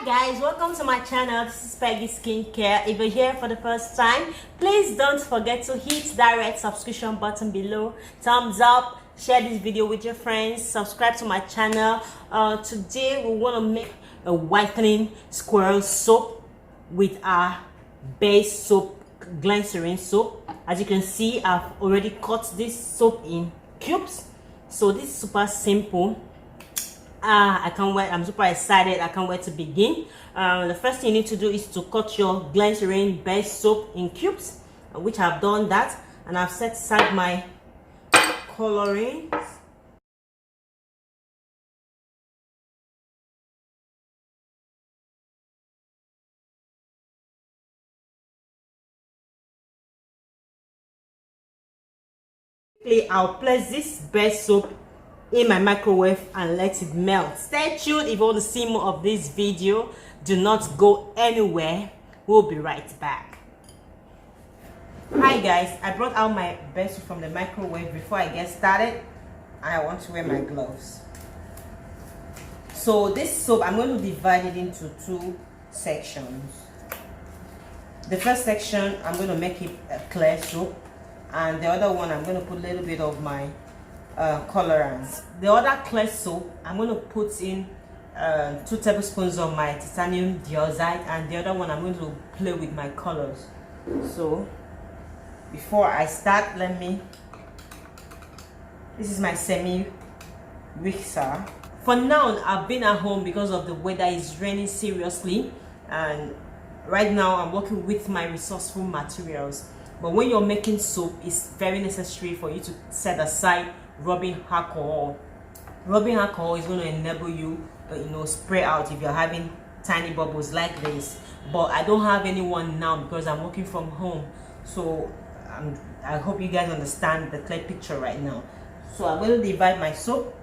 guys, welcome to my channel. This is Peggy Skincare. If you're here for the first time, please don't forget to hit that red subscription button below, thumbs up, share this video with your friends, subscribe to my channel. Today we want to make a whitening squirrel soap with our base soap, Glycerin soap. As you can see, I've already cut this soap in cubes, so this is super simple. I can't wait. I'm super excited. I can't wait to begin. The first thing you need to do is to cut your Glycerin base soap in cubes, which I've done that, and I've set aside my coloring. I'll place this base soap in my microwave and let it melt. Stay tuned if you want to see more of this video. Do not go anywhere. We'll be right back. Hi guys, I brought out my base soap from the microwave. Before I get started, I want to wear my gloves. So this soap, I'm going to divide it into two sections. The first section, I'm going to make it a clear soap, and the other one, I'm going to put a little bit of my colorants. The other clear soap, I'm going to put in 2 tablespoons of my titanium dioxide, and the other one I'm going to play with my colors. So before I start, this is my semi mixer. For now, I've been at home because of the weather is raining seriously, and right now I'm working with my resourceful materials. But when you're making soap, it's very necessary for you to set aside rubbing alcohol. Rubbing alcohol is going to enable you spray out if you're having tiny bubbles like this. But I don't have anyone now because I'm working from home, so I hope you guys understand the clear picture right now. So I'm going to divide my soap.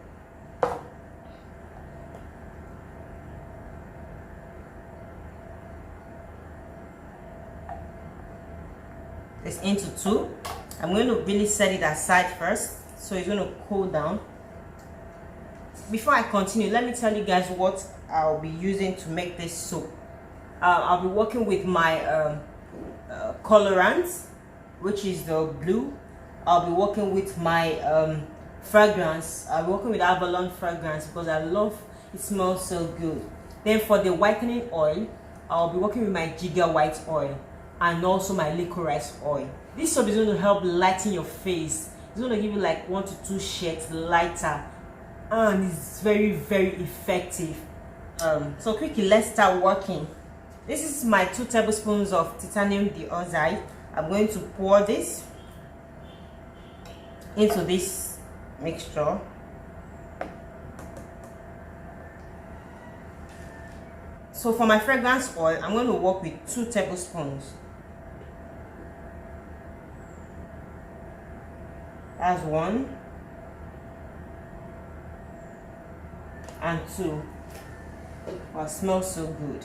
It's into 2. I'm going to really set it aside first, so it's going to cool down. Before I continue, let me tell you guys what I'll be using to make this soap. I'll be working with my colorants, which is the blue. I'll be working with my fragrance. I'll be working with Avalon fragrance because I love it, smells so good. Then for the whitening oil, I'll be working with my giga white oil and also my licorice oil. This soap is going to help lighten your face. It's going to give you like 1 to 2 shades lighter, and it's very effective. So quickly, let's start working. This is my 2 tablespoons of titanium dioxide. I'm going to pour this into this mixture. So for my fragrance oil, I'm going to work with 2 tablespoons. That's 1 and 2. Wow, it smells so good.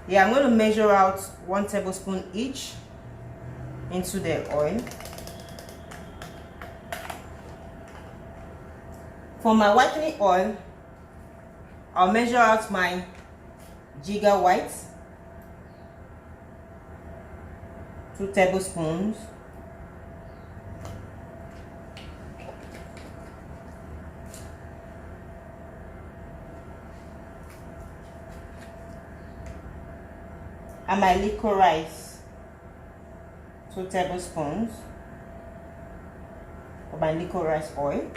Yeah, I'm going to measure out 1 tablespoon each into the oil. For my whitening oil, I'll measure out my giga white, 2 tablespoons. And my licorice, 2 tablespoons of my licorice oil.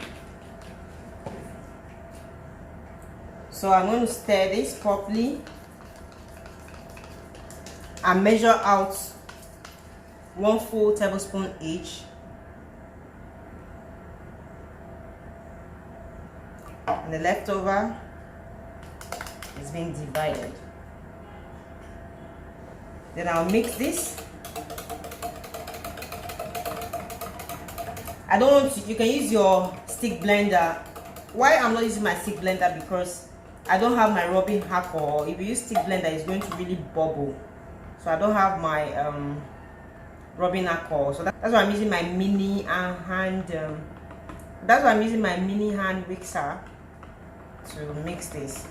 So I'm going to stir this properly and measure out 1 full tablespoon each. And the leftover is being divided. Then I'll mix this. I don't want to, you can use your stick blender. Why I'm not using my stick blender? Because I don't have my rubbing alcohol. If you use stick blender, it's going to really bubble. So I don't have my rubbing alcohol. So that's why I'm using my mini hand. That's why I'm using my mini hand mixer to mix this.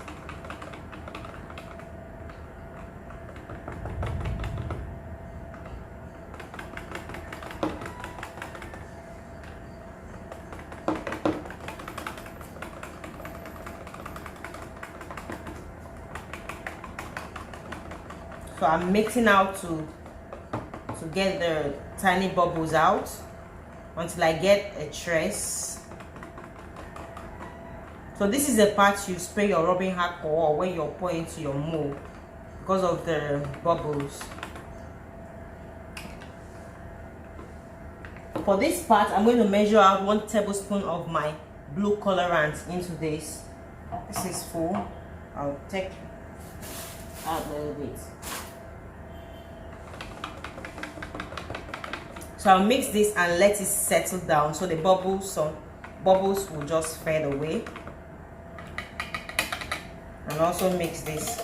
So I'm mixing out to get the tiny bubbles out until I get a trace. So this is the part you spray your rubbing alcohol when you're pouring into your mold because of the bubbles. For this part, I'm going to measure out 1 tablespoon of my blue colorant into this. This is full. I'll take out a little bit. So I'll mix this and let it settle down so the bubbles will just fade away. And also mix this.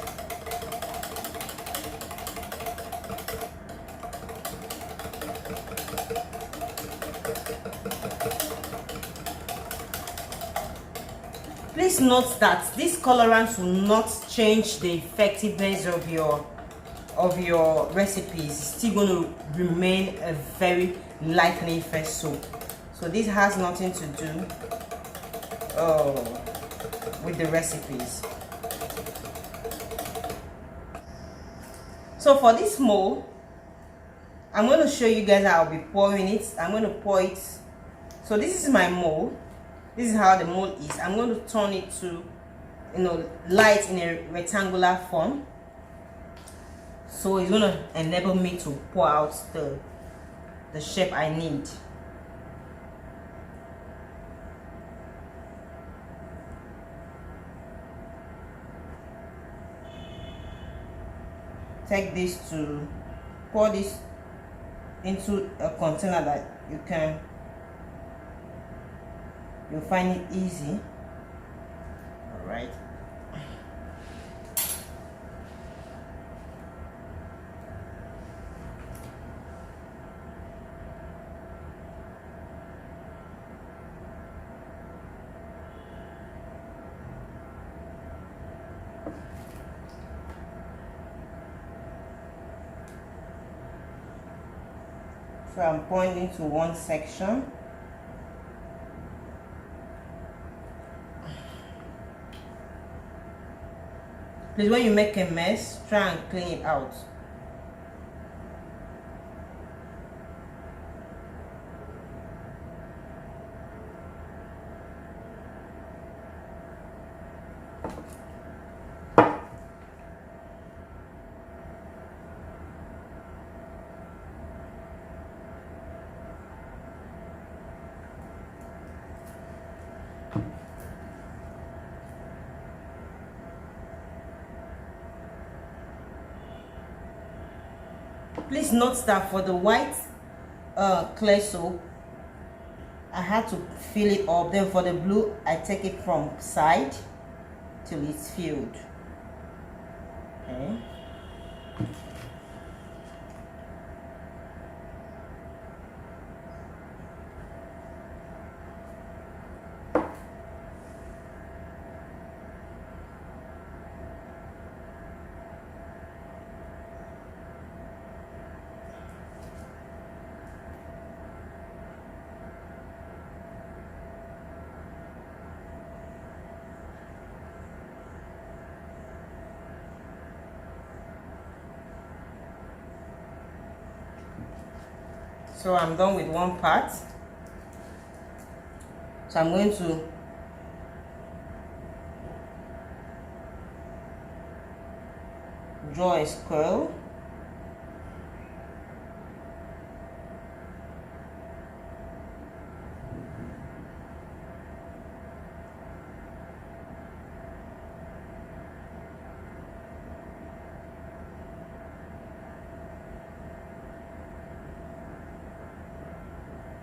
Please note that this colorant will not change the effectiveness of your recipes. It's still going to remain a very lightning first soap. So this has nothing to do with the recipes. So for this mold, I'm going to show you guys how I'll be pouring it. I'm going to pour it. So this is my mold. This is how the mold is. I'm going to turn it to, light in a rectangular form. So it's going to enable me to pour out the shape I need. Take this to pour this into a container that you'll find it easy. All right. So I'm pouring into one section. Please, when you make a mess, try and clean it out. Please note that for the white clay soap, I had to fill it up. Then for the blue, I take it from side till it's filled. Okay. So I'm done with one part. So I'm going to draw a square.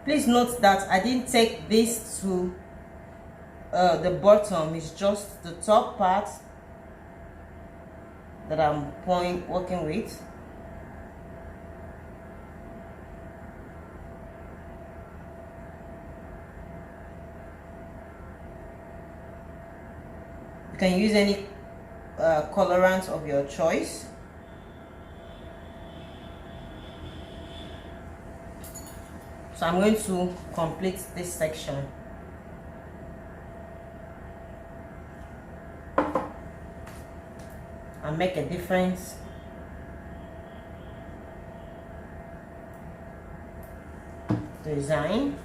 Please note that I didn't take this to the bottom. It's just the top part that I'm working with. You can use any colorant of your choice. So I'm going to complete this section. And make a difference design.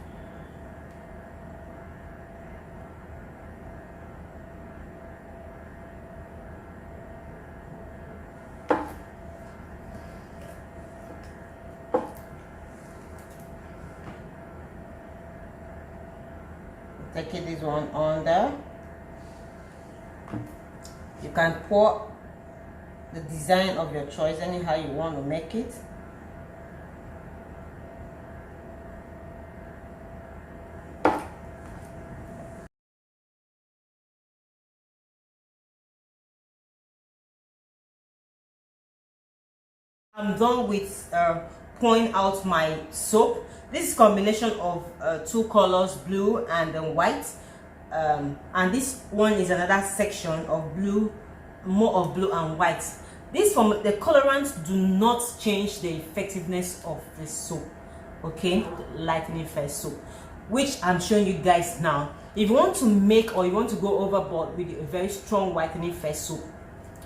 Taking this one under. You can pour the design of your choice, anyhow you want to make it. I'm done with pouring out my soap. This is combination of two colors, blue and white, and this one is another section of blue, more of blue and white. This from the colorants do not change the effectiveness of the soap. Okay, lightening face soap, which I'm showing you guys now. If you want to make, or you want to go overboard with a very strong whitening face soap,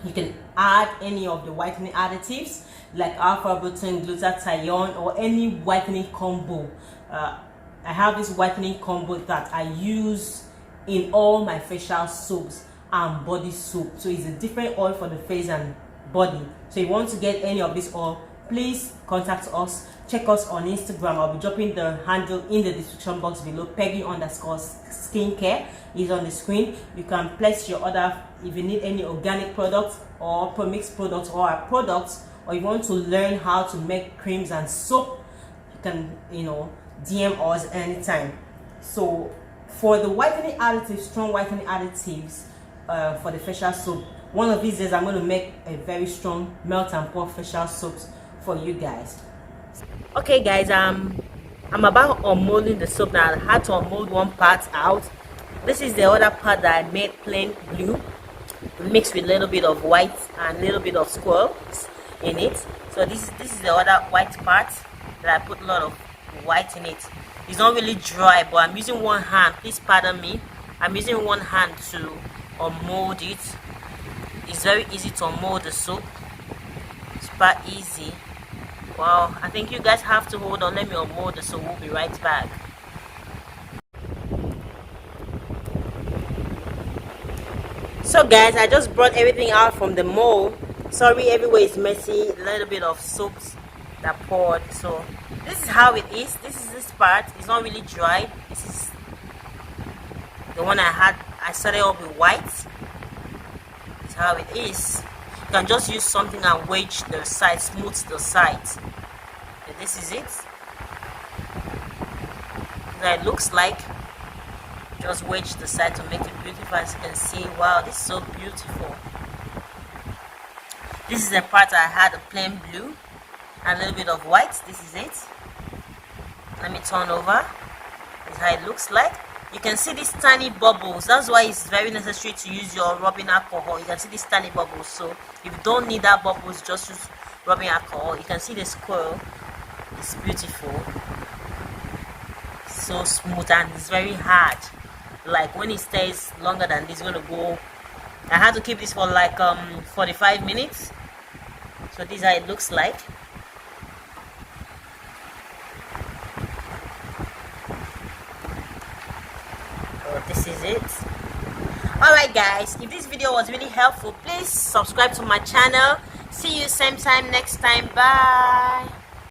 you can add any of the whitening additives like alpha button, glutathione, or any whitening combo. I have this whitening combo that I use in all my facial soaps and body soap. So it's a different oil for the face and body. So if you want to get any of this oil, please contact us. Check us on Instagram. I'll be dropping the handle in the description box below. Peggy_skincare is on the screen. You can place your order if you need any organic products or premix products or our products, or you want to learn how to make creams and soap. You can, DM us anytime. So for the whitening additives, strong whitening additives, for the facial soap, one of these days I'm going to make a very strong melt and pour facial soaps for you guys. Okay guys, I'm about unmolding the soap now. I had to unmold one part out. This is the other part that I made plain blue, mixed with a little bit of white and a little bit of squirrels in it. So this is the other white part that I put a lot of white in it. It's not really dry, but I'm using one hand. Please pardon me. I'm using one hand to unmold it. It's very easy to unmold the soap. It's quite easy. Wow, I think you guys have to hold on. Let me unmold the soap. We'll be right back. So guys, I just brought everything out from the mold. Sorry, everywhere is messy. A little bit of soaps that poured. So this is how it is. This is this part. It's not really dry. This is the one I started off with white. This is how it is. You can just use something and wedge the side, smooth the sides. And this is it. That it looks like. Just wedge the side to make it beautiful. As you can see, wow, this is so beautiful. This is the part I had a plain blue and a little bit of white. This is it. Let me turn over. This is how it looks like. You can see these tiny bubbles. That's why it's very necessary to use your rubbing alcohol. You can see these tiny bubbles. So if you don't need that bubbles, just use rubbing alcohol. You can see the squirrel. It's beautiful. It's so smooth and it's very hard. Like when it stays longer than this, it's gonna go. I had to keep this for like 45 minutes. So this is how it looks like. So this is it. Alright guys, if this video was really helpful, please subscribe to my channel. See you same time next time. Bye.